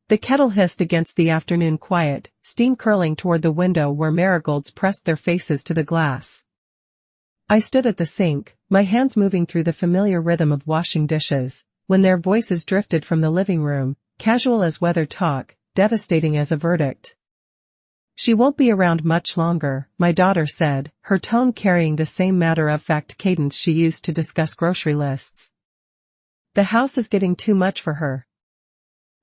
The kettle hissed against the afternoon quiet, steam curling toward the window where marigolds pressed their faces to the glass. I stood at the sink, my hands moving through the familiar rhythm of washing dishes, when their voices drifted from the living room, casual as weather talk, devastating as a verdict. "She won't be around much longer," my daughter said, her tone carrying the same matter-of-fact cadence she used to discuss grocery lists. "The house is getting too much for her."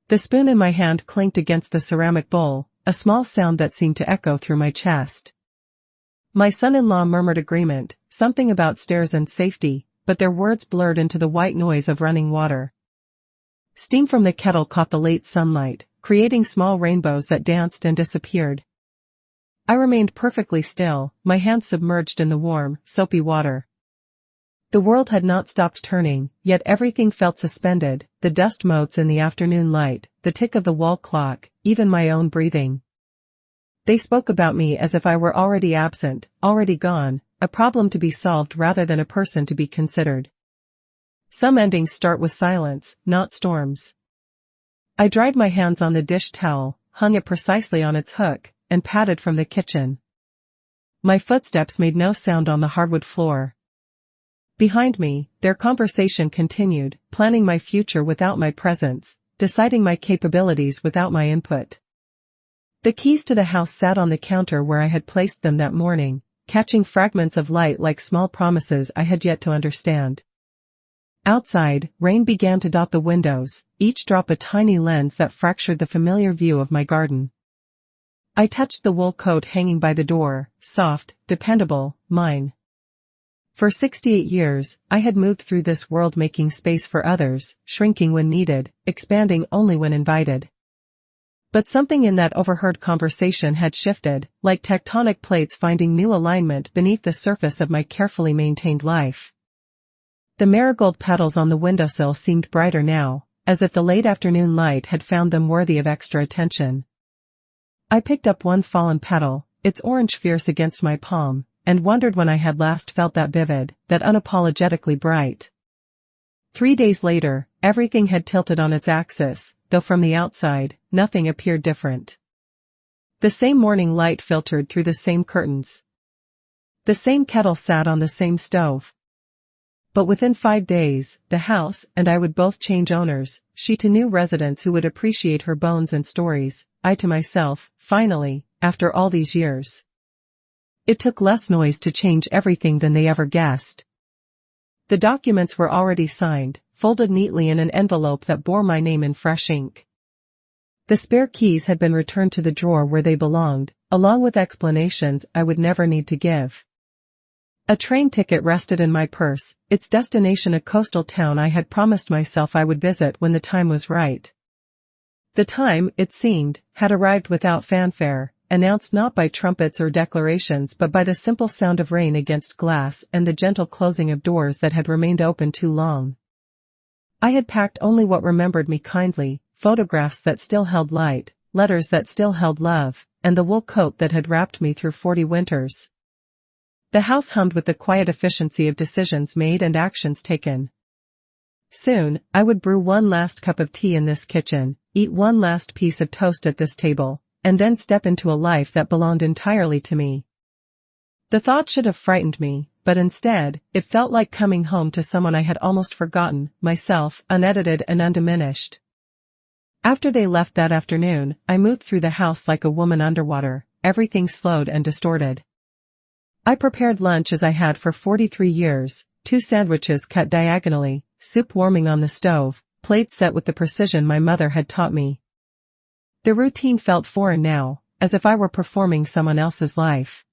The spoon in my hand clinked against the ceramic bowl, a small sound that seemed to echo through my chest. My son-in-law murmured agreement, something about stairs and safety, but their words blurred into the white noise of running water. Steam from the kettle caught the late sunlight, creating small rainbows that danced and disappeared. I remained perfectly still, my hands submerged in the warm, soapy water. The world had not stopped turning, yet everything felt suspended, the dust motes in the afternoon light, the tick of the wall clock, even my own breathing. They spoke about me as if I were already absent, already gone, a problem to be solved rather than a person to be considered. Some endings start with silence, not storms. I dried my hands on the dish towel, hung it precisely on its hook, and padded from the kitchen. My footsteps made no sound on the hardwood floor. Behind me, their conversation continued, planning my future without my presence, deciding my capabilities without my input. The keys to the house sat on the counter where I had placed them that morning, catching fragments of light like small promises I had yet to understand. Outside, rain began to dot the windows, each drop a tiny lens that fractured the familiar view of my garden. I touched the wool coat hanging by the door, soft, dependable, mine. For 68 years, I had moved through this world making space for others, shrinking when needed, expanding only when invited. But something in that overheard conversation had shifted, like tectonic plates finding new alignment beneath the surface of my carefully maintained life. The marigold petals on the windowsill seemed brighter now, as if the late afternoon light had found them worthy of extra attention. I picked up one fallen petal, its orange fierce against my palm, and wondered when I had last felt that vivid, that unapologetically bright. 3 days later, everything had tilted on its axis, though from the outside, nothing appeared different. The same morning light filtered through the same curtains. The same kettle sat on the same stove. But within 5 days, the house and I would both change owners, she to new residents who would appreciate her bones and stories, I to myself, finally, after all these years. It took less noise to change everything than they ever guessed. The documents were already signed, folded neatly in an envelope that bore my name in fresh ink. The spare keys had been returned to the drawer where they belonged, along with explanations I would never need to give. A train ticket rested in my purse, its destination a coastal town I had promised myself I would visit when the time was right. The time, it seemed, had arrived without fanfare, announced not by trumpets or declarations but by the simple sound of rain against glass and the gentle closing of doors that had remained open too long. I had packed only what remembered me kindly, photographs that still held light, letters that still held love, and the wool coat that had wrapped me through 40 winters. The house hummed with the quiet efficiency of decisions made and actions taken. Soon, I would brew one last cup of tea in this kitchen, eat one last piece of toast at this table, and then step into a life that belonged entirely to me. The thought should have frightened me, but instead, it felt like coming home to someone I had almost forgotten, myself, unedited and undiminished. After they left that afternoon, I moved through the house like a woman underwater, everything slowed and distorted. I prepared lunch as I had for 43 years, 2 sandwiches cut diagonally, soup warming on the stove, plates set with the precision my mother had taught me. The routine felt foreign now, as if I were performing someone else's life.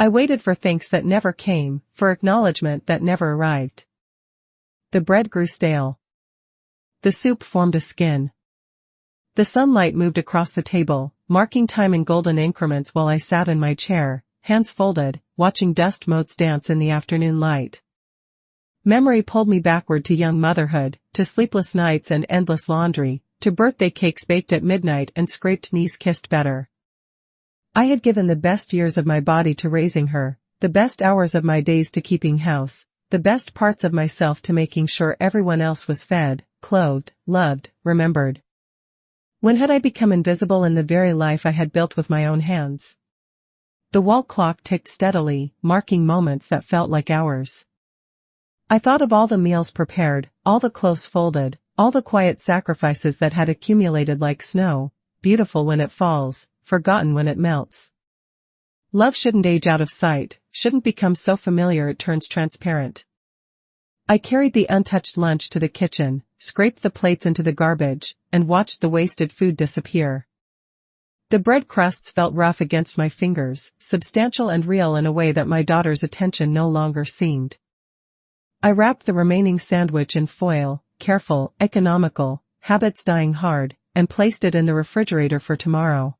I waited for thanks that never came, for acknowledgement that never arrived. The bread grew stale. The soup formed a skin. The sunlight moved across the table, marking time in golden increments while I sat in my chair, hands folded, watching dust motes dance in the afternoon light. Memory pulled me backward to young motherhood, to sleepless nights and endless laundry, to birthday cakes baked at midnight and scraped knees kissed better. I had given the best years of my body to raising her, the best hours of my days to keeping house, the best parts of myself to making sure everyone else was fed, clothed, loved, remembered. When had I become invisible in the very life I had built with my own hands? The wall clock ticked steadily, marking moments that felt like hours. I thought of all the meals prepared, all the clothes folded, all the quiet sacrifices that had accumulated like snow, beautiful when it falls, forgotten when it melts. Love shouldn't age out of sight, shouldn't become so familiar it turns transparent. I carried the untouched lunch to the kitchen, scraped the plates into the garbage, and watched the wasted food disappear. The bread crusts felt rough against my fingers, substantial and real in a way that my daughter's attention no longer seemed. I wrapped the remaining sandwich in foil, careful, economical, habits dying hard, and placed it in the refrigerator for tomorrow.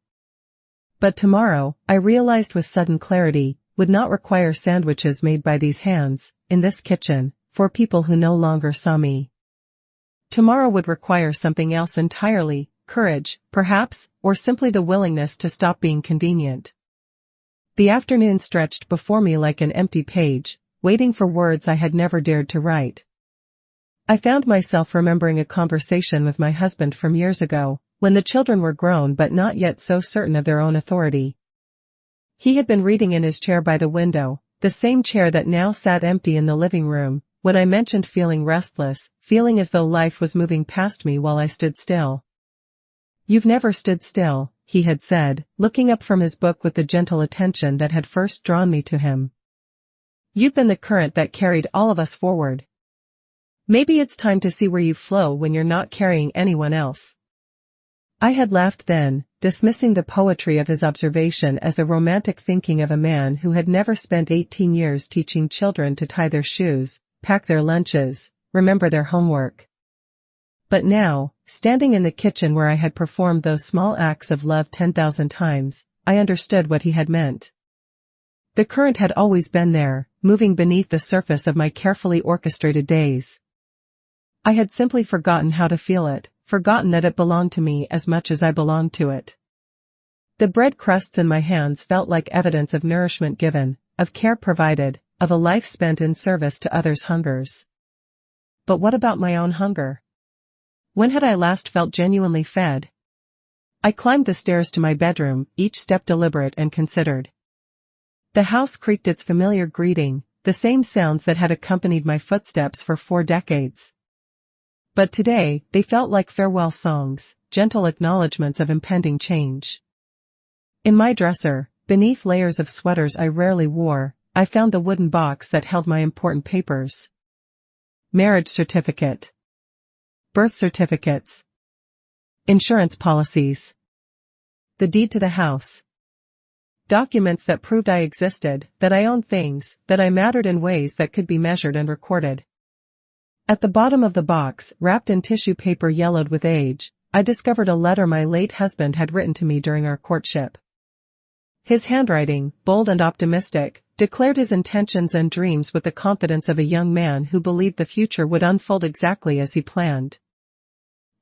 But tomorrow, I realized with sudden clarity, would not require sandwiches made by these hands, in this kitchen, for people who no longer saw me. Tomorrow would require something else entirely, courage, perhaps, or simply the willingness to stop being convenient. The afternoon stretched before me like an empty page, waiting for words I had never dared to write. I found myself remembering a conversation with my husband from years ago, when the children were grown but not yet so certain of their own authority. He had been reading in his chair by the window, the same chair that now sat empty in the living room, when I mentioned feeling restless, feeling as though life was moving past me while I stood still. "You've never stood still," he had said, looking up from his book with the gentle attention that had first drawn me to him. "You've been the current that carried all of us forward. Maybe it's time to see where you flow when you're not carrying anyone else." I had laughed then, dismissing the poetry of his observation as the romantic thinking of a man who had never spent 18 years teaching children to tie their shoes, pack their lunches, remember their homework. But now, standing in the kitchen where I had performed those small acts of love 10,000 times, I understood what he had meant. The current had always been there, moving beneath the surface of my carefully orchestrated days. I had simply forgotten how to feel it, forgotten that it belonged to me as much as I belonged to it. The bread crusts in my hands felt like evidence of nourishment given, of care provided, of a life spent in service to others' hungers. But what about my own hunger? When had I last felt genuinely fed? I climbed the stairs to my bedroom, each step deliberate and considered. The house creaked its familiar greeting, the same sounds that had accompanied my footsteps for 4 decades. But today, they felt like farewell songs, gentle acknowledgments of impending change. In my dresser, beneath layers of sweaters I rarely wore, I found the wooden box that held my important papers. Marriage certificate. Birth certificates. Insurance policies. The deed to the house. Documents that proved I existed, that I owned things, that I mattered in ways that could be measured and recorded. At the bottom of the box, wrapped in tissue paper yellowed with age, I discovered a letter my late husband had written to me during our courtship. His handwriting, bold and optimistic, declared his intentions and dreams with the confidence of a young man who believed the future would unfold exactly as he planned.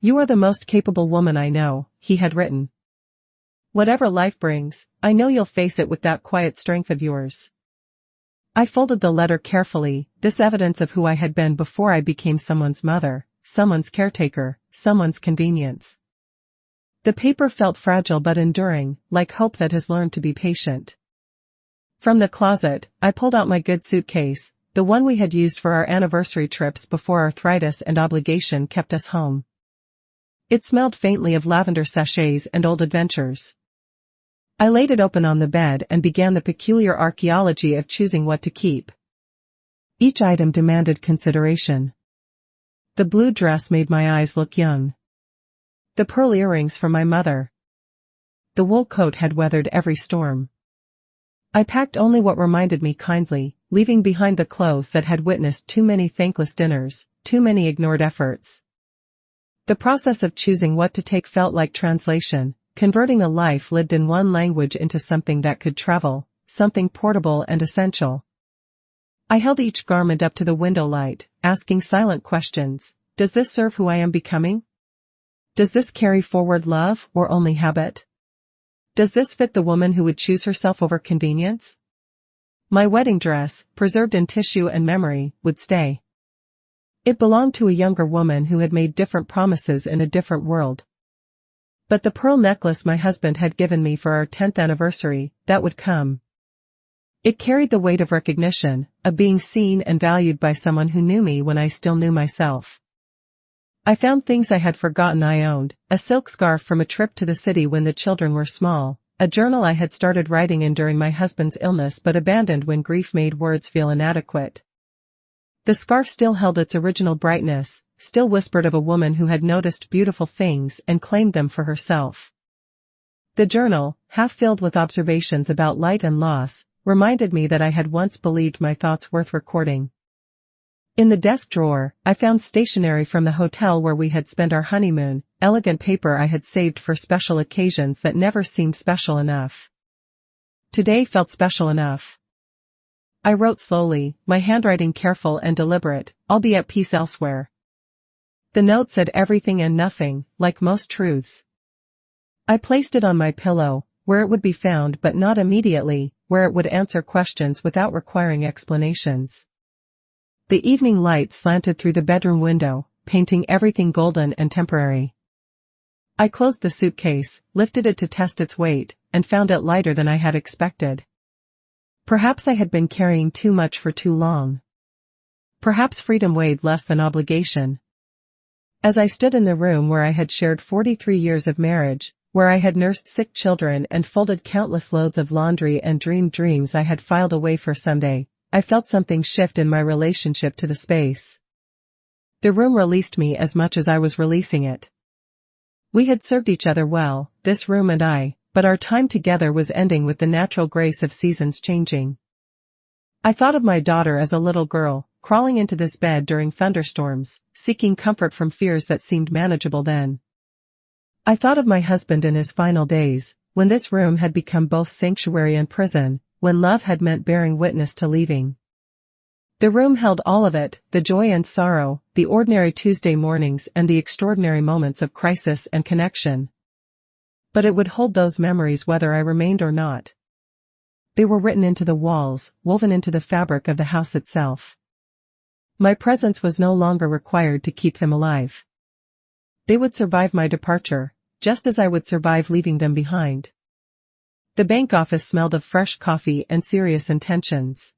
"You are the most capable woman I know," he had written. "Whatever life brings, I know you'll face it with that quiet strength of yours." I folded the letter carefully, this evidence of who I had been before I became someone's mother, someone's caretaker, someone's convenience. The paper felt fragile but enduring, like hope that has learned to be patient. From the closet, I pulled out my good suitcase, the one we had used for our anniversary trips before arthritis and obligation kept us home. It smelled faintly of lavender sachets and old adventures. I laid it open on the bed and began the peculiar archaeology of choosing what to keep. Each item demanded consideration. The blue dress made my eyes look young. The pearl earrings from my mother. The wool coat had weathered every storm. I packed only what reminded me kindly, leaving behind the clothes that had witnessed too many thankless dinners, too many ignored efforts. The process of choosing what to take felt like translation, converting a life lived in one language into something that could travel, something portable and essential. I held each garment up to the window light, asking silent questions. Does this serve who I am becoming? Does this carry forward love or only habit? Does this fit the woman who would choose herself over convenience? My wedding dress, preserved in tissue and memory, would stay. It belonged to a younger woman who had made different promises in a different world. But the pearl necklace my husband had given me for our 10th anniversary, that would come. It carried the weight of recognition, of being seen and valued by someone who knew me when I still knew myself. I found things I had forgotten I owned, a silk scarf from a trip to the city when the children were small, a journal I had started writing in during my husband's illness but abandoned when grief made words feel inadequate. The scarf still held its original brightness, still whispered of a woman who had noticed beautiful things and claimed them for herself. The journal, half filled with observations about light and loss, reminded me that I had once believed my thoughts worth recording. In the desk drawer, I found stationery from the hotel where we had spent our honeymoon, elegant paper I had saved for special occasions that never seemed special enough. Today felt special enough. I wrote slowly, my handwriting careful and deliberate, "I'll be at peace elsewhere." The note said everything and nothing, like most truths. I placed it on my pillow, where it would be found but not immediately, where it would answer questions without requiring explanations. The evening light slanted through the bedroom window, painting everything golden and temporary. I closed the suitcase, lifted it to test its weight, and found it lighter than I had expected. Perhaps I had been carrying too much for too long. Perhaps freedom weighed less than obligation. As I stood in the room where I had shared 43 years of marriage, where I had nursed sick children and folded countless loads of laundry and dreamed dreams I had filed away for someday, I felt something shift in my relationship to the space. The room released me as much as I was releasing it. We had served each other well, this room and I, but our time together was ending with the natural grace of seasons changing. I thought of my daughter as a little girl, crawling into this bed during thunderstorms, seeking comfort from fears that seemed manageable then. I thought of my husband in his final days, when this room had become both sanctuary and prison, when love had meant bearing witness to leaving. The room held all of it, the joy and sorrow, the ordinary Tuesday mornings and the extraordinary moments of crisis and connection. But it would hold those memories whether I remained or not. They were written into the walls, woven into the fabric of the house itself. My presence was no longer required to keep them alive. They would survive my departure, just as I would survive leaving them behind. The bank office smelled of fresh coffee and serious intentions.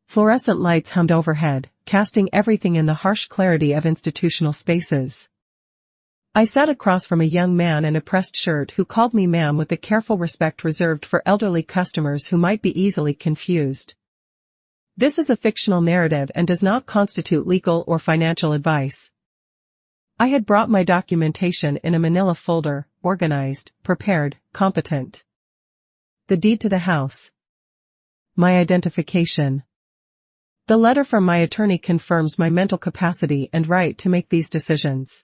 Fluorescent lights hummed overhead, casting everything in the harsh clarity of institutional spaces. I sat across from a young man in a pressed shirt who called me ma'am with the careful respect reserved for elderly customers who might be easily confused. This is a fictional narrative and does not constitute legal or financial advice. I had brought my documentation in a manila folder, organized, prepared, competent. The deed to the house. My identification. The letter from my attorney confirms my mental capacity and right to make these decisions.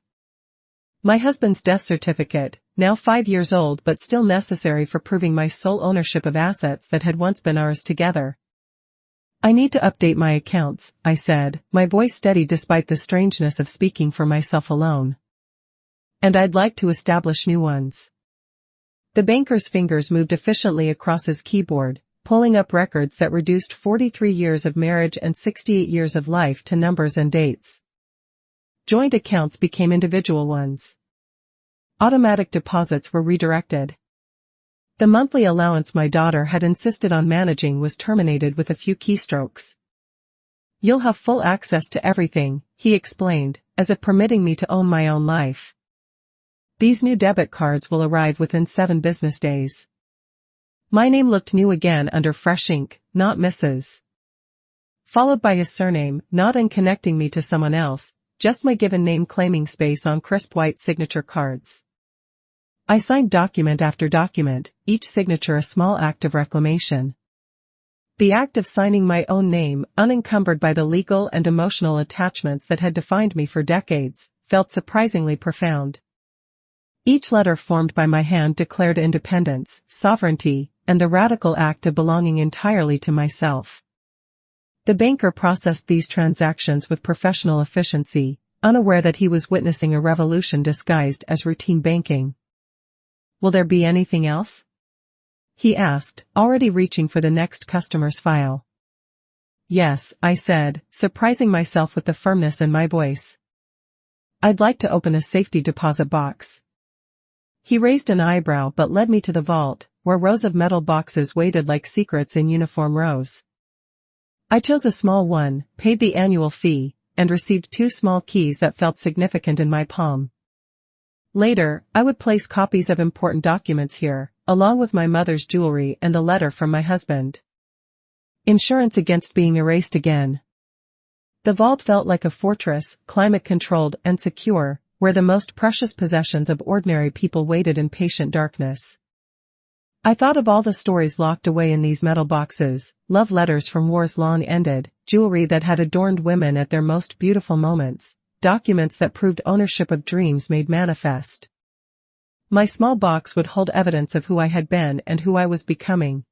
My husband's death certificate, now 5 years old but still necessary for proving my sole ownership of assets that had once been ours together. I need to update my accounts, I said, my voice steady despite the strangeness of speaking for myself alone. And I'd like to establish new ones. The banker's fingers moved efficiently across his keyboard, pulling up records that reduced 43 years of marriage and 68 years of life to numbers and dates. Joint accounts became individual ones. Automatic deposits were redirected. The monthly allowance my daughter had insisted on managing was terminated with a few keystrokes. "You'll have full access to everything," he explained, as if permitting me to own my own life. "These new debit cards will arrive within 7 business days." My name looked new again under fresh ink, not Mrs. Followed by his surname, not in connecting me to someone else, just my given name claiming space on crisp white signature cards. I signed document after document, each signature a small act of reclamation. The act of signing my own name, unencumbered by the legal and emotional attachments that had defined me for decades, felt surprisingly profound. Each letter formed by my hand declared independence, sovereignty, and the radical act of belonging entirely to myself. The banker processed these transactions with professional efficiency, unaware that he was witnessing a revolution disguised as routine banking. "Will there be anything else?" he asked, already reaching for the next customer's file. "Yes," I said, surprising myself with the firmness in my voice. "I'd like to open a safety deposit box." He raised an eyebrow but led me to the vault, where rows of metal boxes waited like secrets in uniform rows. I chose a small one, paid the annual fee, and received 2 small keys that felt significant in my palm. Later, I would place copies of important documents here, along with my mother's jewelry and the letter from my husband. Insurance against being erased again. The vault felt like a fortress, climate-controlled and secure, where the most precious possessions of ordinary people waited in patient darkness. I thought of all the stories locked away in these metal boxes, love letters from wars long ended, jewelry that had adorned women at their most beautiful moments, documents that proved ownership of dreams made manifest. My small box would hold evidence of who I had been and who I was becoming.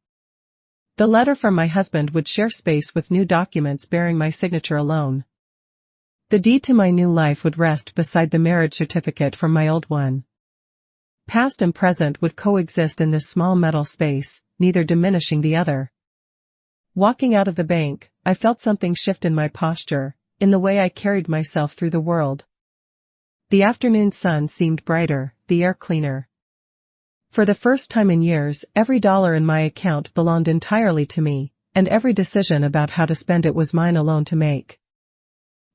The letter from my husband would share space with new documents bearing my signature alone. The deed to my new life would rest beside the marriage certificate from my old one. Past and present would coexist in this small metal space, neither diminishing the other. Walking out of the bank, I felt something shift in my posture, in the way I carried myself through the world. The afternoon sun seemed brighter, the air cleaner. For the first time in years, every dollar in my account belonged entirely to me, and every decision about how to spend it was mine alone to make.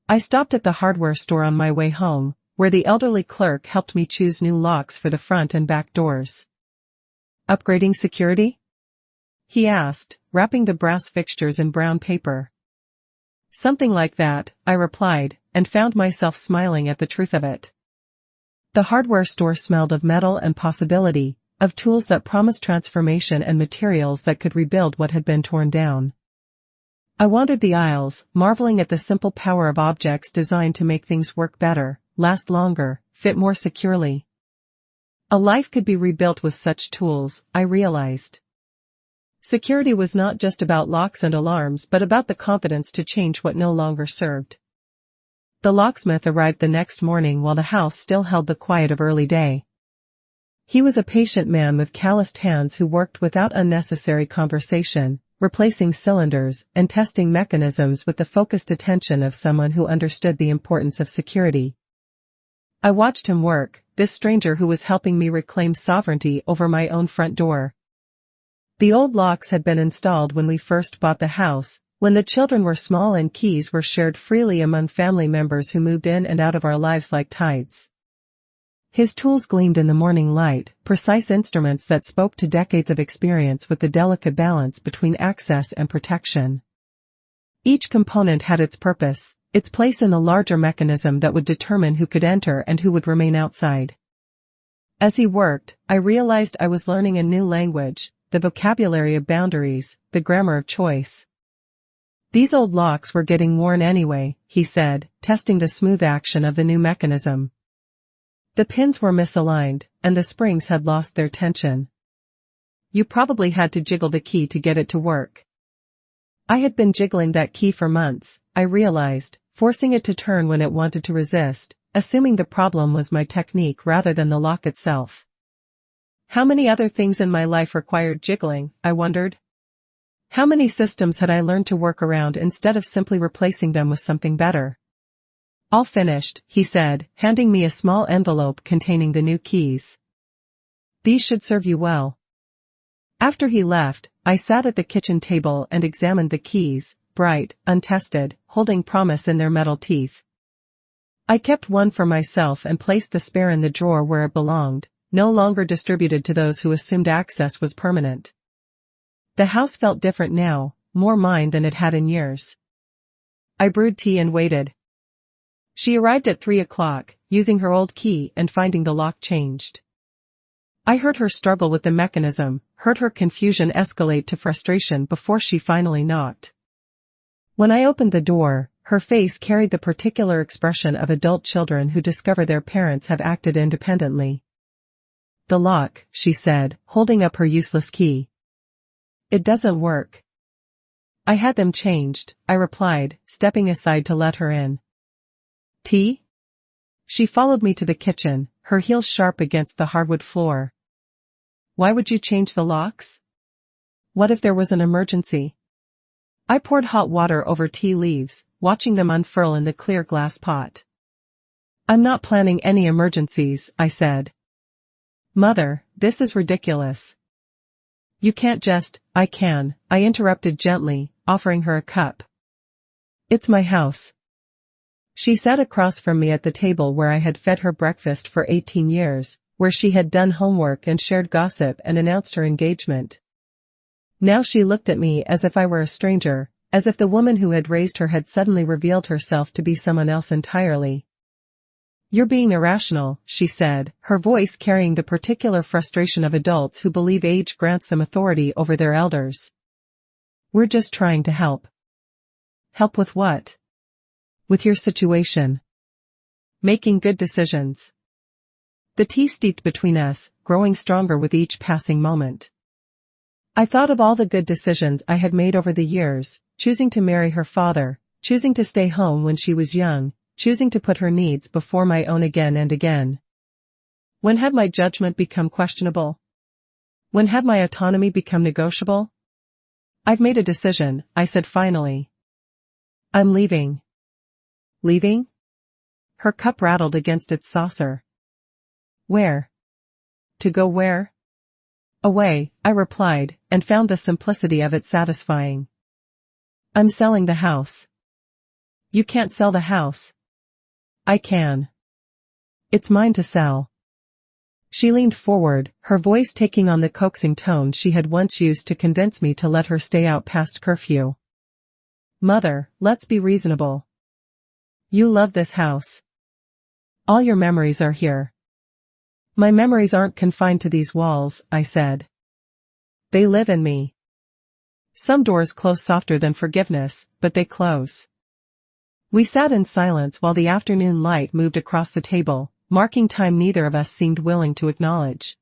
I stopped at the hardware store on my way home, where the elderly clerk helped me choose new locks for the front and back doors. "Upgrading security?" he asked, wrapping the brass fixtures in brown paper. "Something like that," I replied, and found myself smiling at the truth of it. The hardware store smelled of metal and possibility, of tools that promised transformation and materials that could rebuild what had been torn down. I wandered the aisles, marveling at the simple power of objects designed to make things work better, last longer, fit more securely. A life could be rebuilt with such tools, I realized. Security was not just about locks and alarms but about the confidence to change what no longer served. The locksmith arrived the next morning while the house still held the quiet of early day. He was a patient man with calloused hands who worked without unnecessary conversation, replacing cylinders and testing mechanisms with the focused attention of someone who understood the importance of security. I watched him work, this stranger who was helping me reclaim sovereignty over my own front door. The old locks had been installed when we first bought the house, when the children were small and keys were shared freely among family members who moved in and out of our lives like tides. His tools gleamed in the morning light, precise instruments that spoke to decades of experience with the delicate balance between access and protection. Each component had its purpose, its place in the larger mechanism that would determine who could enter and who would remain outside. As he worked, I realized I was learning a new language, the vocabulary of boundaries, the grammar of choice. "These old locks were getting worn anyway," he said, testing the smooth action of the new mechanism. The pins were misaligned, and the springs had lost their tension. "You probably had to jiggle the key to get it to work." I had been jiggling that key for months, I realized, forcing it to turn when it wanted to resist, assuming the problem was my technique rather than the lock itself. How many other things in my life required jiggling, I wondered? How many systems had I learned to work around instead of simply replacing them with something better? "All finished," he said, handing me a small envelope containing the new keys. "These should serve you well." After he left, I sat at the kitchen table and examined the keys, bright, untested, holding promise in their metal teeth. I kept one for myself and placed the spare in the drawer where it belonged, no longer distributed to those who assumed access was permanent. The house felt different now, more mine than it had in years. I brewed tea and waited. She arrived at 3 o'clock, using her old key and finding the lock changed. I heard her struggle with the mechanism, heard her confusion escalate to frustration before she finally knocked. When I opened the door, her face carried the particular expression of adult children who discover their parents have acted independently. "The lock," she said, holding up her useless key. "It doesn't work." "I had them changed," I replied, stepping aside to let her in. "Tea?" She followed me to the kitchen, her heels sharp against the hardwood floor. "Why would you change the locks?" "What if there was an emergency?" I poured hot water over tea leaves, watching them unfurl in the clear glass pot. "I'm not planning any emergencies," I said. Mother, this is ridiculous. You can't just— I can, I interrupted gently, offering her a cup. It's my house. She sat across from me at the table where I had fed her breakfast for 18 years, where she had done homework and shared gossip and announced her engagement. Now she looked at me as if I were a stranger, as if the woman who had raised her had suddenly revealed herself to be someone else entirely. You're being irrational, she said, her voice carrying the particular frustration of adults who believe age grants them authority over their elders. We're just trying to help. Help with what? With your situation. Making good decisions. The tea steeped between us, growing stronger with each passing moment. I thought of all the good decisions I had made over the years, choosing to marry her father, choosing to stay home when she was young, choosing to put her needs before my own again and again. When had my judgment become questionable? When had my autonomy become negotiable? I've made a decision, I said finally. I'm leaving. Leaving? Her cup rattled against its saucer. Where? To go where? Away, I replied, and found the simplicity of it satisfying. I'm selling the house. You can't sell the house. I can. It's mine to sell. She leaned forward, her voice taking on the coaxing tone she had once used to convince me to let her stay out past curfew. Mother, let's be reasonable. You love this house. All your memories are here. My memories aren't confined to these walls, I said. They live in me. Some doors close softer than forgiveness, but they close. We sat in silence while the afternoon light moved across the table, marking time neither of us seemed willing to acknowledge.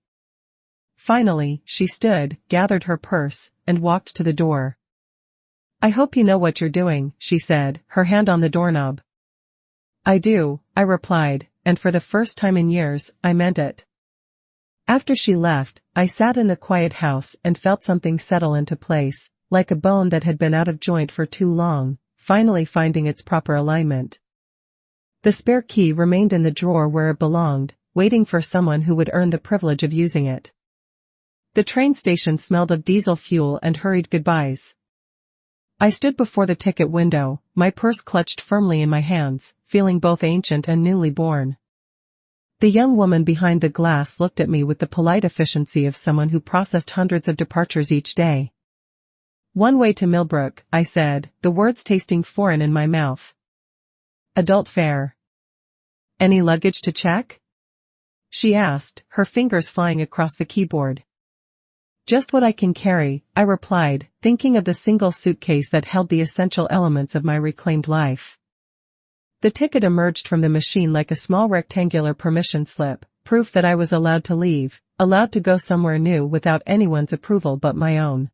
Finally, she stood, gathered her purse, and walked to the door. I hope you know what you're doing, she said, her hand on the doorknob. I do, I replied, and for the first time in years, I meant it. After she left, I sat in the quiet house and felt something settle into place, like a bone that had been out of joint for too long, finally finding its proper alignment. The spare key remained in the drawer where it belonged, waiting for someone who would earn the privilege of using it. The train station smelled of diesel fuel and hurried goodbyes. I stood before the ticket window, my purse clutched firmly in my hands, feeling both ancient and newly born. The young woman behind the glass looked at me with the polite efficiency of someone who processed hundreds of departures each day. One way to Millbrook, I said, the words tasting foreign in my mouth. Adult fare. Any luggage to check? She asked, her fingers flying across the keyboard. Just what I can carry, I replied, thinking of the single suitcase that held the essential elements of my reclaimed life. The ticket emerged from the machine like a small rectangular permission slip, proof that I was allowed to leave, allowed to go somewhere new without anyone's approval but my own.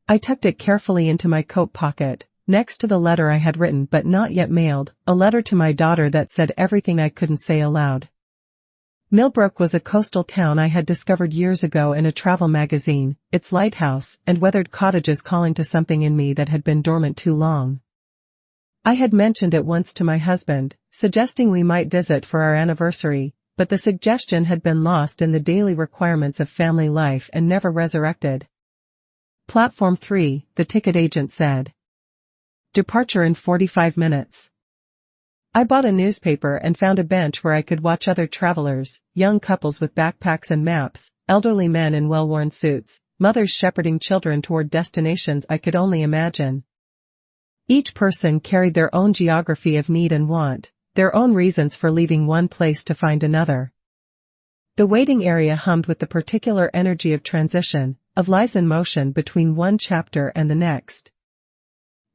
I tucked it carefully into my coat pocket, next to the letter I had written but not yet mailed, a letter to my daughter that said everything I couldn't say aloud. Millbrook was a coastal town I had discovered years ago in a travel magazine, its lighthouse and weathered cottages calling to something in me that had been dormant too long. I had mentioned it once to my husband, suggesting we might visit for our anniversary, but the suggestion had been lost in the daily requirements of family life and never resurrected. Platform 3, the ticket agent said. Departure in 45 minutes. I bought a newspaper and found a bench where I could watch other travelers, young couples with backpacks and maps, elderly men in well-worn suits, mothers shepherding children toward destinations I could only imagine. Each person carried their own geography of need and want, their own reasons for leaving one place to find another. The waiting area hummed with the particular energy of transition, of lives in motion between one chapter and the next.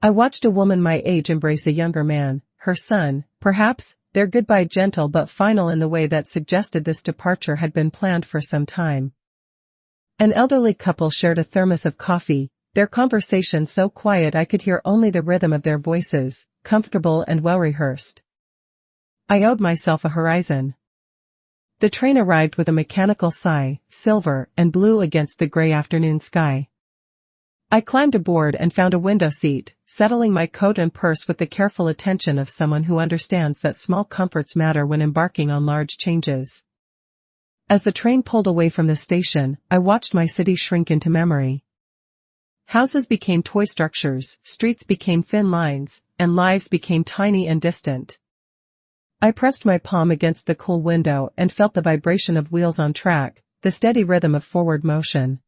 I watched a woman my age embrace a younger man, her son, perhaps, their goodbye gentle but final in the way that suggested this departure had been planned for some time. An elderly couple shared a thermos of coffee, their conversation so quiet I could hear only the rhythm of their voices, comfortable and well-rehearsed. I owed myself a horizon. The train arrived with a mechanical sigh, silver and blue against the gray afternoon sky. I climbed aboard and found a window seat, settling my coat and purse with the careful attention of someone who understands that small comforts matter when embarking on large changes. As the train pulled away from the station, I watched my city shrink into memory. Houses became toy structures, streets became thin lines, and lives became tiny and distant. I pressed my palm against the cool window and felt the vibration of wheels on track, the steady rhythm of forward motion.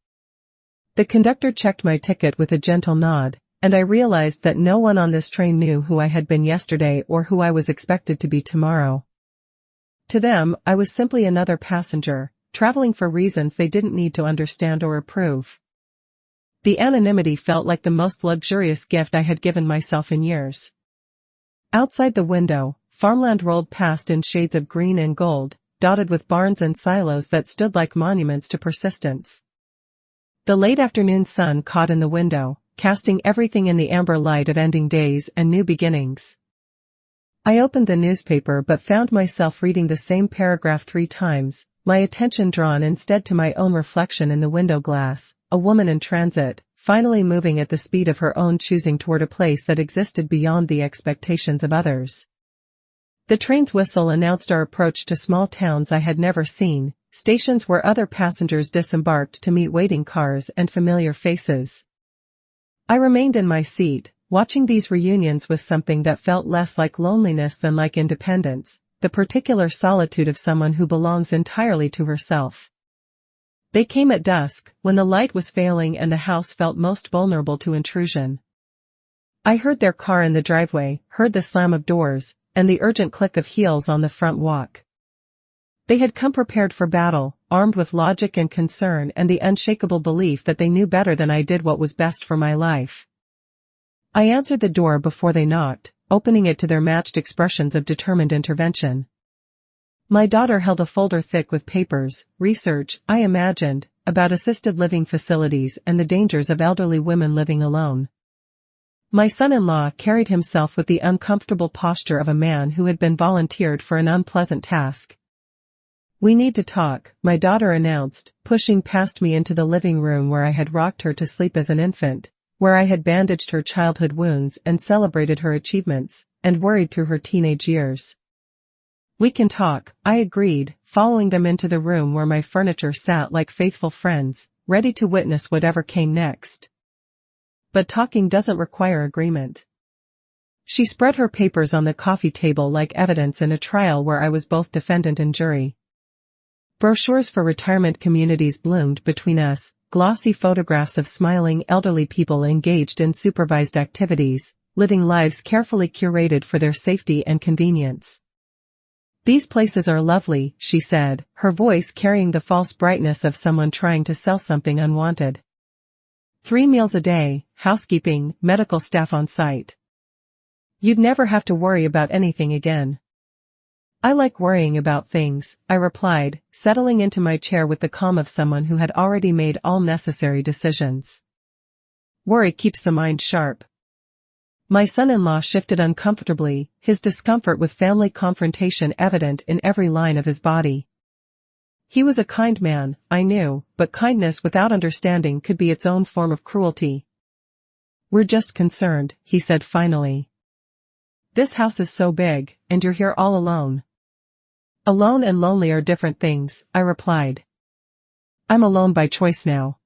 The conductor checked my ticket with a gentle nod, and I realized that no one on this train knew who I had been yesterday or who I was expected to be tomorrow. To them, I was simply another passenger, traveling for reasons they didn't need to understand or approve. The anonymity felt like the most luxurious gift I had given myself in years. Outside the window, farmland rolled past in shades of green and gold, dotted with barns and silos that stood like monuments to persistence. The late afternoon sun caught in the window, casting everything in the amber light of ending days and new beginnings. I opened the newspaper but found myself reading the same paragraph 3 times, my attention drawn instead to my own reflection in the window glass, a woman in transit, finally moving at the speed of her own choosing toward a place that existed beyond the expectations of others. The train's whistle announced our approach to small towns I had never seen, stations where other passengers disembarked to meet waiting cars and familiar faces. I remained in my seat, watching these reunions with something that felt less like loneliness than like independence, the particular solitude of someone who belongs entirely to herself. They came at dusk, when the light was failing and the house felt most vulnerable to intrusion. I heard their car in the driveway, heard the slam of doors, and the urgent click of heels on the front walk. They had come prepared for battle, armed with logic and concern and the unshakable belief that they knew better than I did what was best for my life. I answered the door before they knocked, opening it to their matched expressions of determined intervention. My daughter held a folder thick with papers, research, I imagined, about assisted living facilities and the dangers of elderly women living alone. My son-in-law carried himself with the uncomfortable posture of a man who had been volunteered for an unpleasant task. "We need to talk," my daughter announced, pushing past me into the living room where I had rocked her to sleep as an infant, where I had bandaged her childhood wounds and celebrated her achievements, and worried through her teenage years. "We can talk," I agreed, following them into the room where my furniture sat like faithful friends, ready to witness whatever came next. But talking doesn't require agreement. She spread her papers on the coffee table like evidence in a trial where I was both defendant and jury. Brochures for retirement communities bloomed between us, glossy photographs of smiling elderly people engaged in supervised activities, living lives carefully curated for their safety and convenience. "These places are lovely," she said, her voice carrying the false brightness of someone trying to sell something unwanted. 3 meals a day, housekeeping, medical staff on site. You'd never have to worry about anything again." "I like worrying about things," I replied, settling into my chair with the calm of someone who had already made all necessary decisions. "Worry keeps the mind sharp." My son-in-law shifted uncomfortably, his discomfort with family confrontation evident in every line of his body. He was a kind man, I knew, but kindness without understanding could be its own form of cruelty. "We're just concerned," he said finally. "This house is so big, and you're here all alone." "Alone and lonely are different things," I replied. "I'm alone by choice now."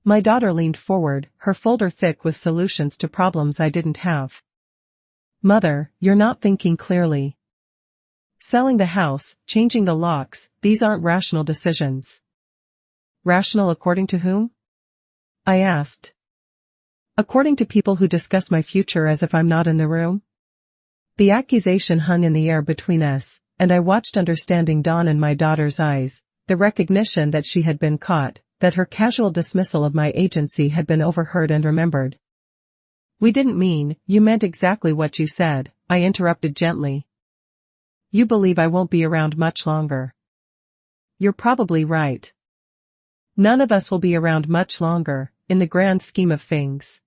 My daughter leaned forward, her folder thick with solutions to problems I didn't have. "Mother, you're not thinking clearly. Selling the house, changing the locks, these aren't rational decisions." "Rational according to whom?" I asked. "According to people who discuss my future as if I'm not in the room." The accusation hung in the air between us, and I watched understanding dawn in my daughter's eyes, the recognition that she had been caught, that her casual dismissal of my agency had been overheard and remembered. "We didn't mean, you meant exactly what you said," I interrupted gently. "You believe I won't be around much longer." "You're probably right. None of us will be around much longer, in the grand scheme of things.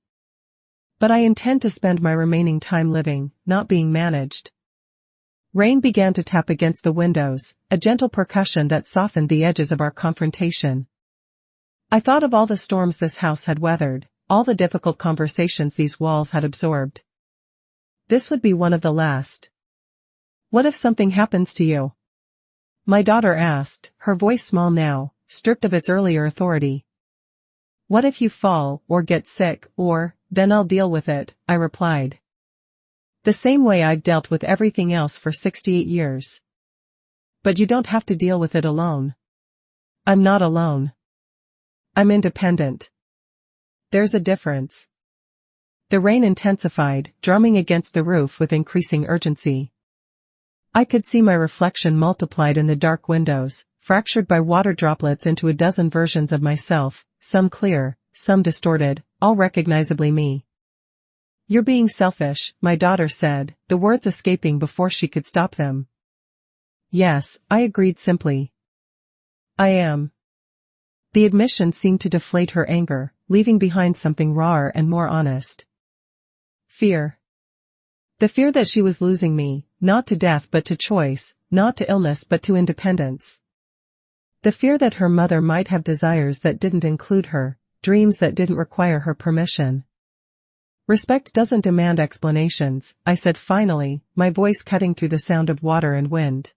But I intend to spend my remaining time living, not being managed." Rain began to tap against the windows, a gentle percussion that softened the edges of our confrontation. I thought of all the storms this house had weathered, all the difficult conversations these walls had absorbed. This would be one of the last. "What if something happens to you?" My daughter asked, her voice small now, stripped of its earlier authority. What if you fall, or get sick, or, then I'll deal with it, I replied. The same way I've dealt with everything else for 68 years. But you don't have to deal with it alone. I'm not alone. I'm independent. There's a difference. The rain intensified, drumming against the roof with increasing urgency. I could see my reflection multiplied in the dark windows, fractured by water droplets into a dozen versions of myself, some clear, some distorted, all recognizably me. You're being selfish, my daughter said, the words escaping before she could stop them. Yes, I agreed simply. I am. The admission seemed to deflate her anger, leaving behind something rawer and more honest. Fear. The fear that she was losing me, not to death but to choice, not to illness but to independence. The fear that her mother might have desires that didn't include her, dreams that didn't require her permission. Respect doesn't demand explanations, I said finally, my voice cutting through the sound of water and wind.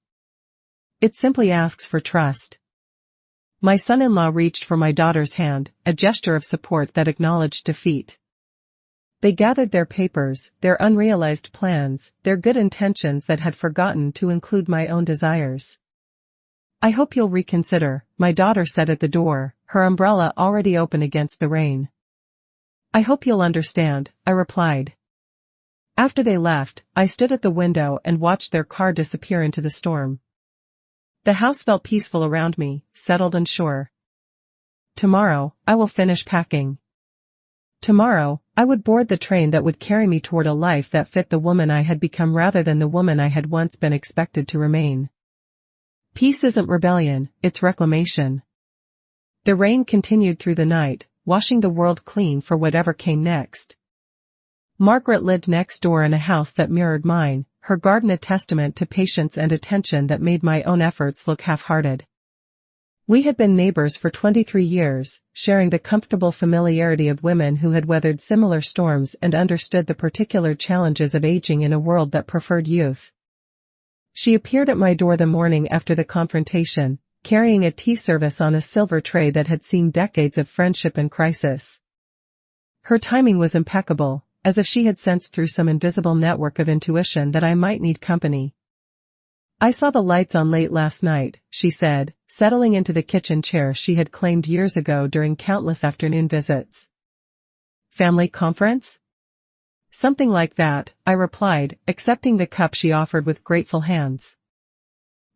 It simply asks for trust. My son-in-law reached for my daughter's hand, a gesture of support that acknowledged defeat. They gathered their papers, their unrealized plans, their good intentions that had forgotten to include my own desires. I hope you'll reconsider, my daughter said at the door, her umbrella already open against the rain. I hope you'll understand, I replied. After they left, I stood at the window and watched their car disappear into the storm. The house felt peaceful around me, settled and sure. Tomorrow, I will finish packing. Tomorrow, I would board the train that would carry me toward a life that fit the woman I had become rather than the woman I had once been expected to remain. Peace isn't rebellion, it's reclamation. The rain continued through the night, washing the world clean for whatever came next. Margaret lived next door in a house that mirrored mine, her garden a testament to patience and attention that made my own efforts look half-hearted. We had been neighbors for 23 years, sharing the comfortable familiarity of women who had weathered similar storms and understood the particular challenges of aging in a world that preferred youth. She appeared at my door the morning after the confrontation, carrying a tea service on a silver tray that had seen decades of friendship and crisis. Her timing was impeccable, as if she had sensed through some invisible network of intuition that I might need company. I saw the lights on late last night, she said, settling into the kitchen chair she had claimed years ago during countless afternoon visits. Family conference? Something like that, I replied, accepting the cup she offered with grateful hands.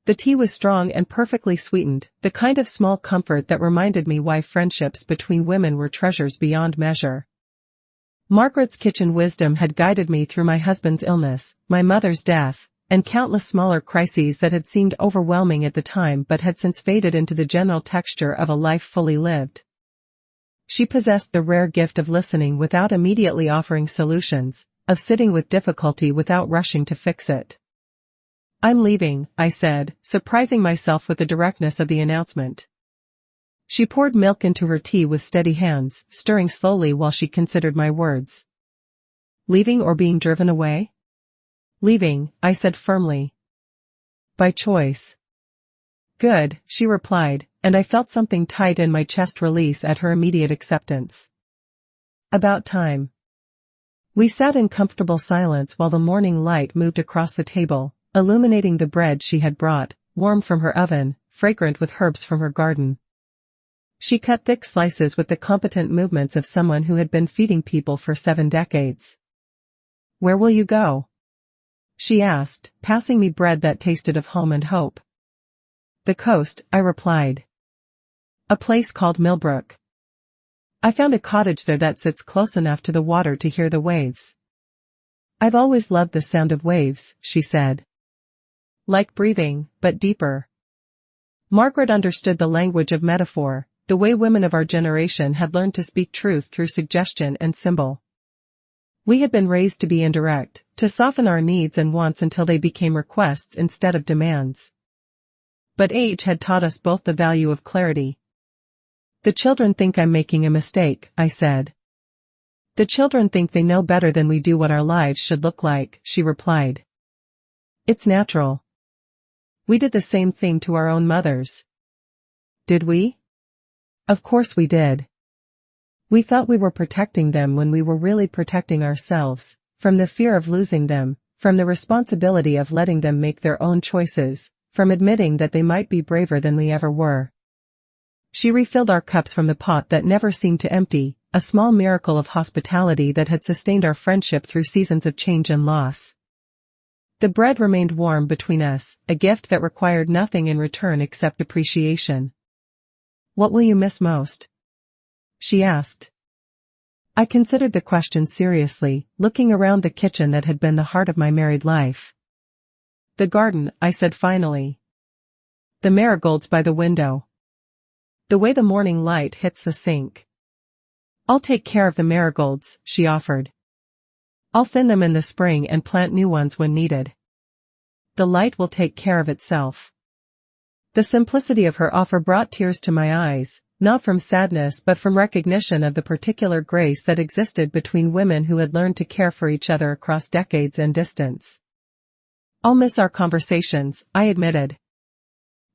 The tea was strong and perfectly sweetened, the kind of small comfort that reminded me why friendships between women were treasures beyond measure. Margaret's kitchen wisdom had guided me through my husband's illness, my mother's death, and countless smaller crises that had seemed overwhelming at the time but had since faded into the general texture of a life fully lived. She possessed the rare gift of listening without immediately offering solutions, of sitting with difficulty without rushing to fix it. I'm leaving, I said, surprising myself with the directness of the announcement. She poured milk into her tea with steady hands, stirring slowly while she considered my words. Leaving or being driven away? Leaving, I said firmly. By choice. Good, she replied, and I felt something tight in my chest release at her immediate acceptance. About time. We sat in comfortable silence while the morning light moved across the table, illuminating the bread she had brought, warm from her oven, fragrant with herbs from her garden. She cut thick slices with the competent movements of someone who had been feeding people for 7 decades. Where will you go? She asked, passing me bread that tasted of home and hope. The coast, I replied. A place called Millbrook. I found a cottage there that sits close enough to the water to hear the waves. I've always loved the sound of waves, she said. Like breathing, but deeper. Margaret understood the language of metaphor, the way women of our generation had learned to speak truth through suggestion and symbol. We had been raised to be indirect, to soften our needs and wants until they became requests instead of demands. But age had taught us both the value of clarity. The children think I'm making a mistake, I said. The children think they know better than we do what our lives should look like, she replied. It's natural. We did the same thing to our own mothers. Did we? Of course we did. We thought we were protecting them when we were really protecting ourselves, from the fear of losing them, from the responsibility of letting them make their own choices, from admitting that they might be braver than we ever were. She refilled our cups from the pot that never seemed to empty, a small miracle of hospitality that had sustained our friendship through seasons of change and loss. The bread remained warm between us, a gift that required nothing in return except appreciation. "What will you miss most?" she asked. I considered the question seriously, looking around the kitchen that had been the heart of my married life. "The garden," I said finally. "The marigolds by the window. The way the morning light hits the sink." "I'll take care of the marigolds," she offered. "I'll thin them in the spring and plant new ones when needed. The light will take care of itself." The simplicity of her offer brought tears to my eyes, not from sadness but from recognition of the particular grace that existed between women who had learned to care for each other across decades and distance. "I'll miss our conversations," I admitted.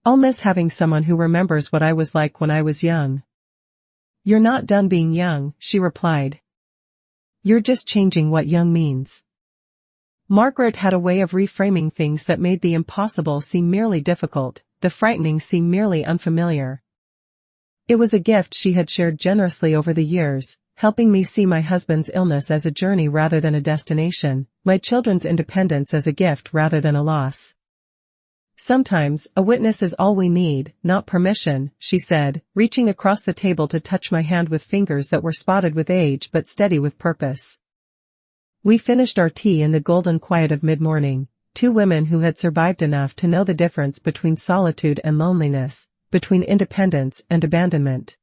"I'll miss having someone who remembers what I was like when I was young." "You're not done being young," she replied. "You're just changing what young means." Margaret had a way of reframing things that made the impossible seem merely difficult, the frightening seem merely unfamiliar. It was a gift she had shared generously over the years, helping me see my husband's illness as a journey rather than a destination, my children's independence as a gift rather than a loss. "Sometimes, a witness is all we need, not permission," she said, reaching across the table to touch my hand with fingers that were spotted with age but steady with purpose. We finished our tea in the golden quiet of mid-morning, two women who had survived enough to know the difference between solitude and loneliness, between independence and abandonment.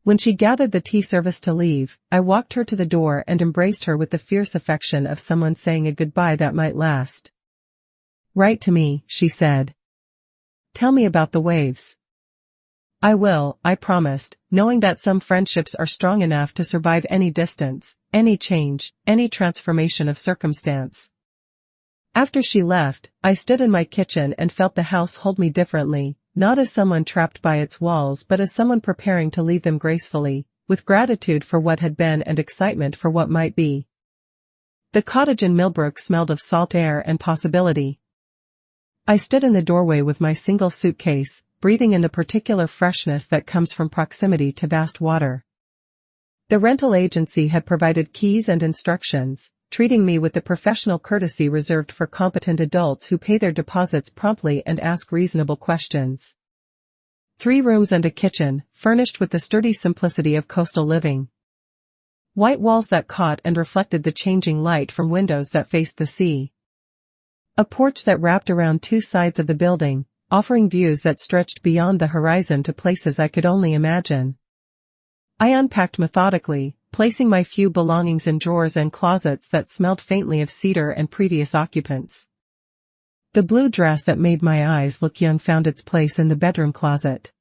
When she gathered the tea service to leave, I walked her to the door and embraced her with the fierce affection of someone saying a goodbye that might last. "Write to me," she said. "Tell me about the waves." "I will," I promised, knowing that some friendships are strong enough to survive any distance, any change, any transformation of circumstance. After she left, I stood in my kitchen and felt the house hold me differently, not as someone trapped by its walls but as someone preparing to leave them gracefully, with gratitude for what had been and excitement for what might be. The cottage in Millbrook smelled of salt air and possibility. I stood in the doorway with my single suitcase, breathing in the particular freshness that comes from proximity to vast water. The rental agency had provided keys and instructions, treating me with the professional courtesy reserved for competent adults who pay their deposits promptly and ask reasonable questions. 3 rooms and a kitchen, furnished with the sturdy simplicity of coastal living. White walls that caught and reflected the changing light from windows that faced the sea. A porch that wrapped around 2 sides of the building, offering views that stretched beyond the horizon to places I could only imagine. I unpacked methodically, placing my few belongings in drawers and closets that smelled faintly of cedar and previous occupants. The blue dress that made my eyes look young found its place in the bedroom closet.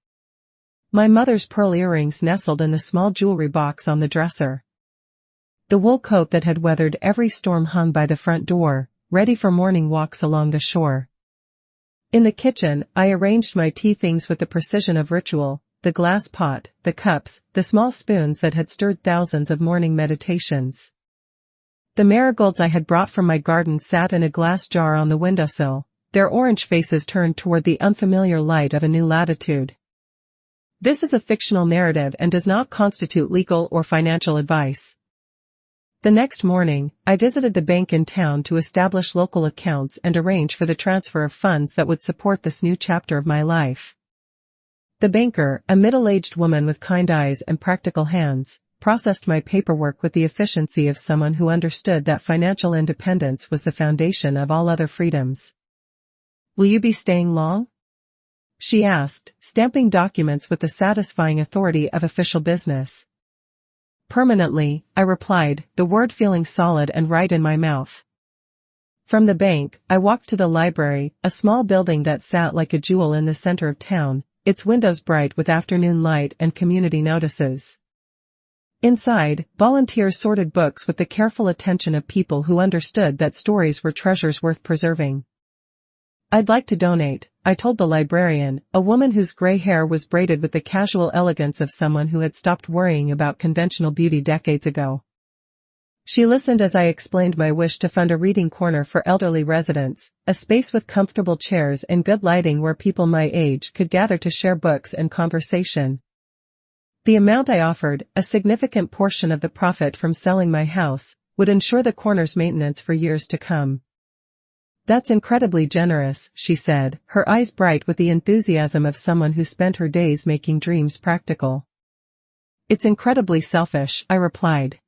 My mother's pearl earrings nestled in the small jewelry box on the dresser. The wool coat that had weathered every storm hung by the front door, ready for morning walks along the shore. In the kitchen, I arranged my tea things with the precision of ritual, the glass pot, the cups, the small spoons that had stirred thousands of morning meditations. The marigolds I had brought from my garden sat in a glass jar on the windowsill, their orange faces turned toward the unfamiliar light of a new latitude. This is a fictional narrative and does not constitute legal or financial advice. The next morning, I visited the bank in town to establish local accounts and arrange for the transfer of funds that would support this new chapter of my life. The banker, a middle-aged woman with kind eyes and practical hands, processed my paperwork with the efficiency of someone who understood that financial independence was the foundation of all other freedoms. "Will you be staying long?" she asked, stamping documents with the satisfying authority of official business. "Permanently," I replied, the word feeling solid and right in my mouth. From the bank, I walked to the library, a small building that sat like a jewel in the center of town, its windows bright with afternoon light and community notices. Inside, volunteers sorted books with the careful attention of people who understood that stories were treasures worth preserving. "I'd like to donate," I told the librarian, a woman whose gray hair was braided with the casual elegance of someone who had stopped worrying about conventional beauty decades ago. She listened as I explained my wish to fund a reading corner for elderly residents, a space with comfortable chairs and good lighting where people my age could gather to share books and conversation. The amount I offered, a significant portion of the profit from selling my house, would ensure the corner's maintenance for years to come. "That's incredibly generous," she said, her eyes bright with the enthusiasm of someone who spent her days making dreams practical. "It's incredibly selfish," I replied.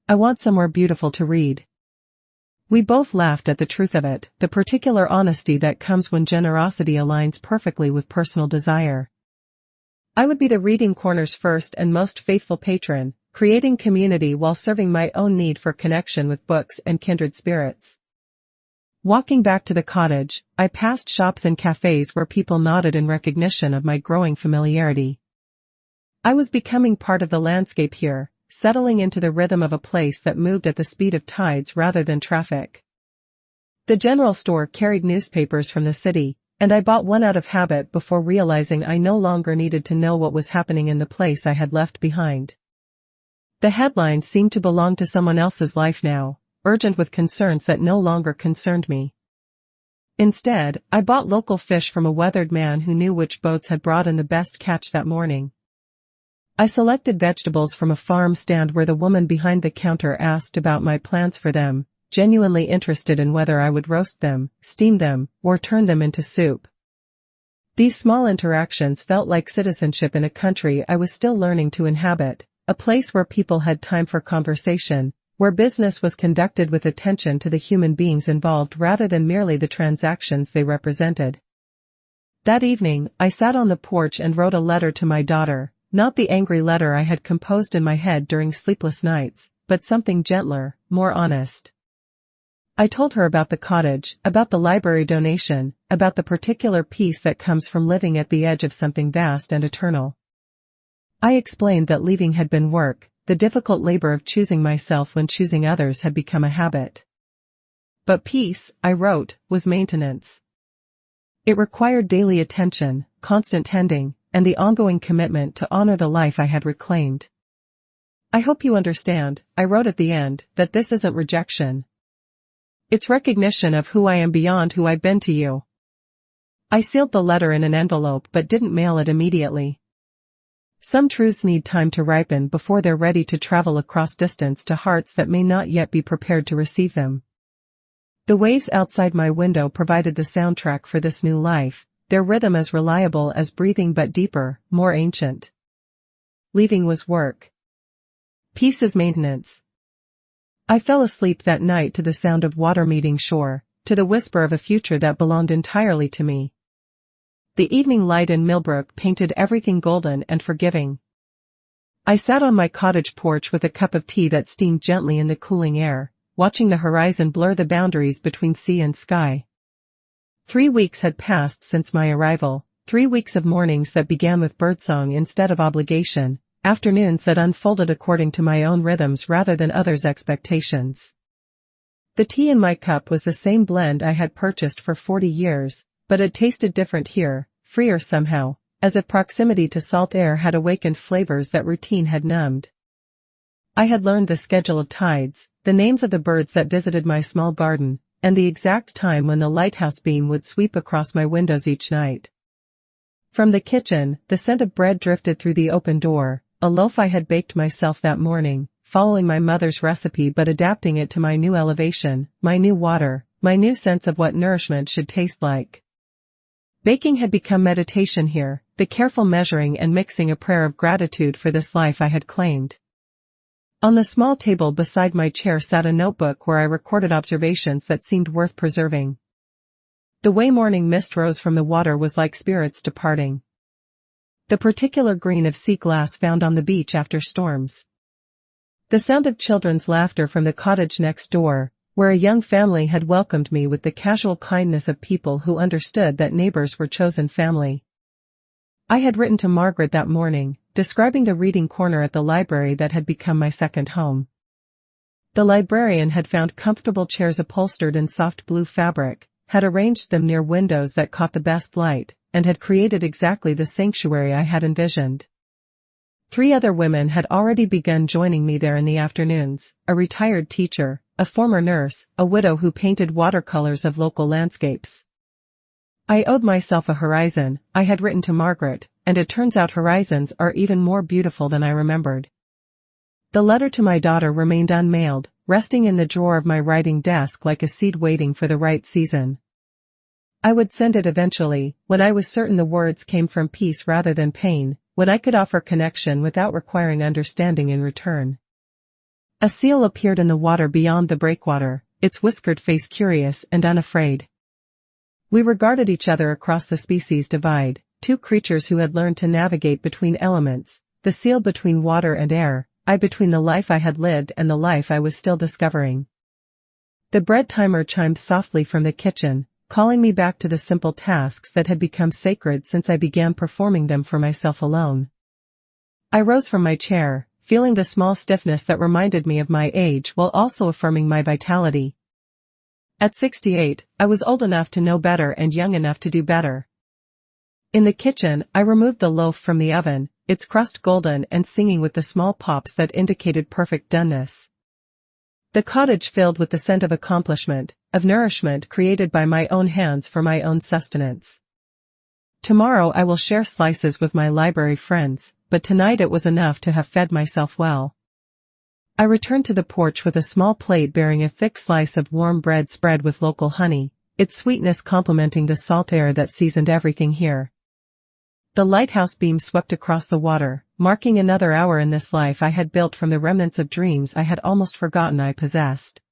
"I want somewhere beautiful to read." We both laughed at the truth of it, the particular honesty that comes when generosity aligns perfectly with personal desire. I would be the reading corner's first and most faithful patron, creating community while serving my own need for connection with books and kindred spirits. Walking back to the cottage, I passed shops and cafes where people nodded in recognition of my growing familiarity. I was becoming part of the landscape here, settling into the rhythm of a place that moved at the speed of tides rather than traffic. The general store carried newspapers from the city, and I bought one out of habit before realizing I no longer needed to know what was happening in the place I had left behind. The headlines seemed to belong to someone else's life now, urgent with concerns that no longer concerned me. Instead, I bought local fish from a weathered man who knew which boats had brought in the best catch that morning. I selected vegetables from a farm stand where the woman behind the counter asked about my plans for them, genuinely interested in whether I would roast them, steam them, or turn them into soup. These small interactions felt like citizenship in a country I was still learning to inhabit, a place where people had time for conversation, where business was conducted with attention to the human beings involved rather than merely the transactions they represented. That evening, I sat on the porch and wrote a letter to my daughter, not the angry letter I had composed in my head during sleepless nights, but something gentler, more honest. I told her about the cottage, about the library donation, about the particular peace that comes from living at the edge of something vast and eternal. I explained that leaving had been work, the difficult labor of choosing myself when choosing others had become a habit. But peace, I wrote, was maintenance. It required daily attention, constant tending, and the ongoing commitment to honor the life I had reclaimed. "I hope you understand," I wrote at the end, "that this isn't rejection. It's recognition of who I am beyond who I've been to you." I sealed the letter in an envelope but didn't mail it immediately. Some truths need time to ripen before they're ready to travel across distance to hearts that may not yet be prepared to receive them. The waves outside my window provided the soundtrack for this new life, their rhythm as reliable as breathing but deeper, more ancient. Leaving was work. Peace is maintenance. I fell asleep that night to the sound of water meeting shore, to the whisper of a future that belonged entirely to me. The evening light in Millbrook painted everything golden and forgiving. I sat on my cottage porch with a cup of tea that steamed gently in the cooling air, watching the horizon blur the boundaries between sea and sky. 3 weeks had passed since my arrival, 3 weeks of mornings that began with birdsong instead of obligation, afternoons that unfolded according to my own rhythms rather than others' expectations. The tea in my cup was the same blend I had purchased for 40 years, but it tasted different here, freer somehow, as if proximity to salt air had awakened flavors that routine had numbed. I had learned the schedule of tides, the names of the birds that visited my small garden, and the exact time when the lighthouse beam would sweep across my windows each night. From the kitchen, the scent of bread drifted through the open door, a loaf I had baked myself that morning, following my mother's recipe but adapting it to my new elevation, my new water, my new sense of what nourishment should taste like. Baking had become meditation here, the careful measuring and mixing a prayer of gratitude for this life I had claimed. On the small table beside my chair sat a notebook where I recorded observations that seemed worth preserving. The way morning mist rose from the water was like spirits departing. The particular green of sea glass found on the beach after storms. The sound of children's laughter from the cottage next door, where a young family had welcomed me with the casual kindness of people who understood that neighbors were chosen family. I had written to Margaret that morning, describing the reading corner at the library that had become my second home. The librarian had found comfortable chairs upholstered in soft blue fabric, had arranged them near windows that caught the best light, and had created exactly the sanctuary I had envisioned. 3 other women had already begun joining me there in the afternoons: a retired teacher, a former nurse, a widow who painted watercolors of local landscapes. I owed myself a horizon, I had written to Margaret, and it turns out horizons are even more beautiful than I remembered. The letter to my daughter remained unmailed, resting in the drawer of my writing desk like a seed waiting for the right season. I would send it eventually, when I was certain the words came from peace rather than pain, when I could offer connection without requiring understanding in return. A seal appeared in the water beyond the breakwater, its whiskered face curious and unafraid. We regarded each other across the species divide, 2 creatures who had learned to navigate between elements, the seal between water and air, I between the life I had lived and the life I was still discovering. The bread timer chimed softly from the kitchen, calling me back to the simple tasks that had become sacred since I began performing them for myself alone. I rose from my chair, feeling the small stiffness that reminded me of my age while also affirming my vitality. At 68, I was old enough to know better and young enough to do better. In the kitchen, I removed the loaf from the oven, its crust golden and singing with the small pops that indicated perfect doneness. The cottage filled with the scent of accomplishment, of nourishment created by my own hands for my own sustenance. Tomorrow I will share slices with my library friends, but tonight it was enough to have fed myself well. I returned to the porch with a small plate bearing a thick slice of warm bread spread with local honey, its sweetness complementing the salt air that seasoned everything here. The lighthouse beam swept across the water, marking another hour in this life I had built from the remnants of dreams I had almost forgotten I possessed.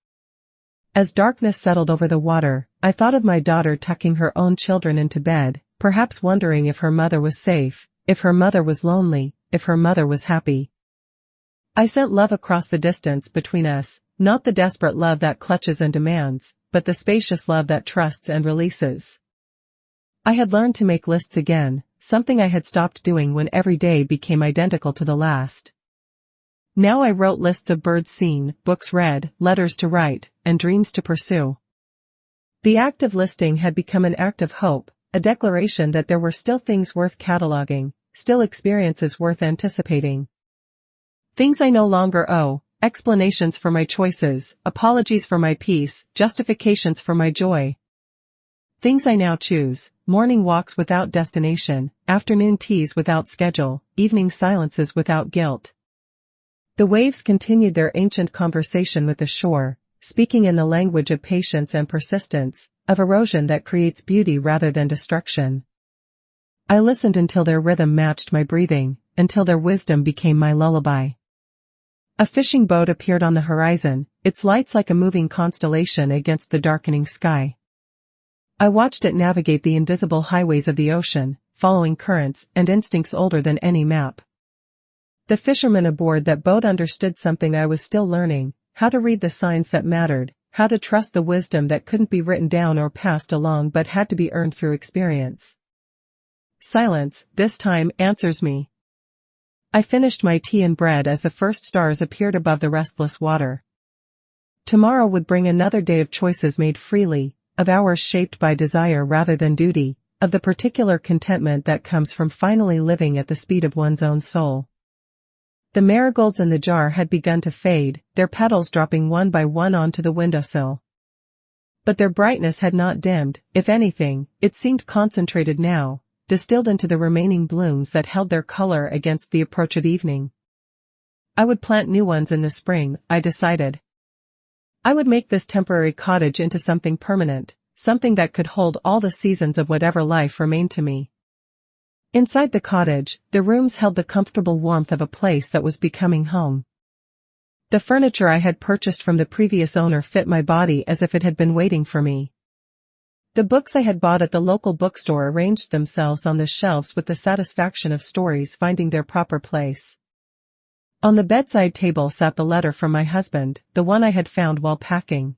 As darkness settled over the water, I thought of my daughter tucking her own children into bed, perhaps wondering if her mother was safe, if her mother was lonely, if her mother was happy. I sent love across the distance between us, not the desperate love that clutches and demands, but the spacious love that trusts and releases. I had learned to make lists again, something I had stopped doing when every day became identical to the last. Now I wrote lists of birds seen, books read, letters to write, and dreams to pursue. The act of listing had become an act of hope, a declaration that there were still things worth cataloging, still experiences worth anticipating. Things I no longer owe, explanations for my choices, apologies for my peace, justifications for my joy. Things I now choose: morning walks without destination, afternoon teas without schedule, evening silences without guilt. The waves continued their ancient conversation with the shore, speaking in the language of patience and persistence, of erosion that creates beauty rather than destruction. I listened until their rhythm matched my breathing, until their wisdom became my lullaby. A fishing boat appeared on the horizon, its lights like a moving constellation against the darkening sky. I watched it navigate the invisible highways of the ocean, following currents and instincts older than any map. The fisherman aboard that boat understood something I was still learning: how to read the signs that mattered, how to trust the wisdom that couldn't be written down or passed along but had to be earned through experience. Silence, this time, answers me. I finished my tea and bread as the first stars appeared above the restless water. Tomorrow would bring another day of choices made freely, of hours shaped by desire rather than duty, of the particular contentment that comes from finally living at the speed of one's own soul. The marigolds in the jar had begun to fade, their petals dropping one by one onto the windowsill. But their brightness had not dimmed; if anything, it seemed concentrated now, distilled into the remaining blooms that held their color against the approach of evening. I would plant new ones in the spring, I decided. I would make this temporary cottage into something permanent, something that could hold all the seasons of whatever life remained to me. Inside the cottage, the rooms held the comfortable warmth of a place that was becoming home. The furniture I had purchased from the previous owner fit my body as if it had been waiting for me. The books I had bought at the local bookstore arranged themselves on the shelves with the satisfaction of stories finding their proper place. On the bedside table sat the letter from my husband, the one I had found while packing.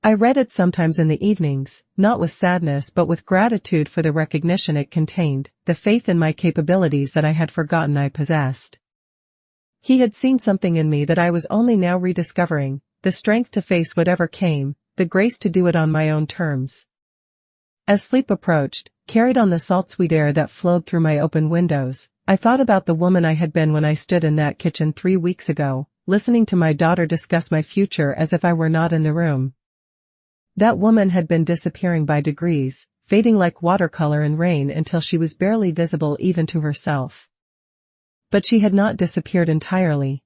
I read it sometimes in the evenings, not with sadness but with gratitude for the recognition it contained, the faith in my capabilities that I had forgotten I possessed. He had seen something in me that I was only now rediscovering, the strength to face whatever came, the grace to do it on my own terms. As sleep approached, carried on the salt-sweet air that flowed through my open windows, I thought about the woman I had been when I stood in that kitchen 3 weeks ago, listening to my daughter discuss my future as if I were not in the room. That woman had been disappearing by degrees, fading like watercolor in rain until she was barely visible even to herself. But she had not disappeared entirely.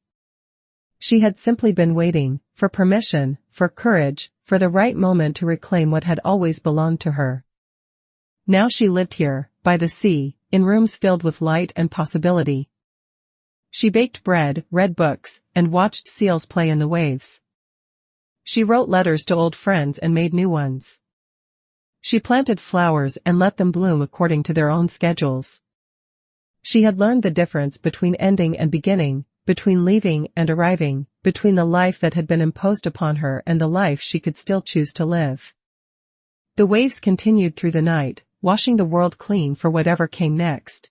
She had simply been waiting, for permission, for courage, for the right moment to reclaim what had always belonged to her. Now she lived here, by the sea, in rooms filled with light and possibility. She baked bread, read books, and watched seals play in the waves. She wrote letters to old friends and made new ones. She planted flowers and let them bloom according to their own schedules. She had learned the difference between ending and beginning, between leaving and arriving, between the life that had been imposed upon her and the life she could still choose to live. The waves continued through the night, washing the world clean for whatever came next.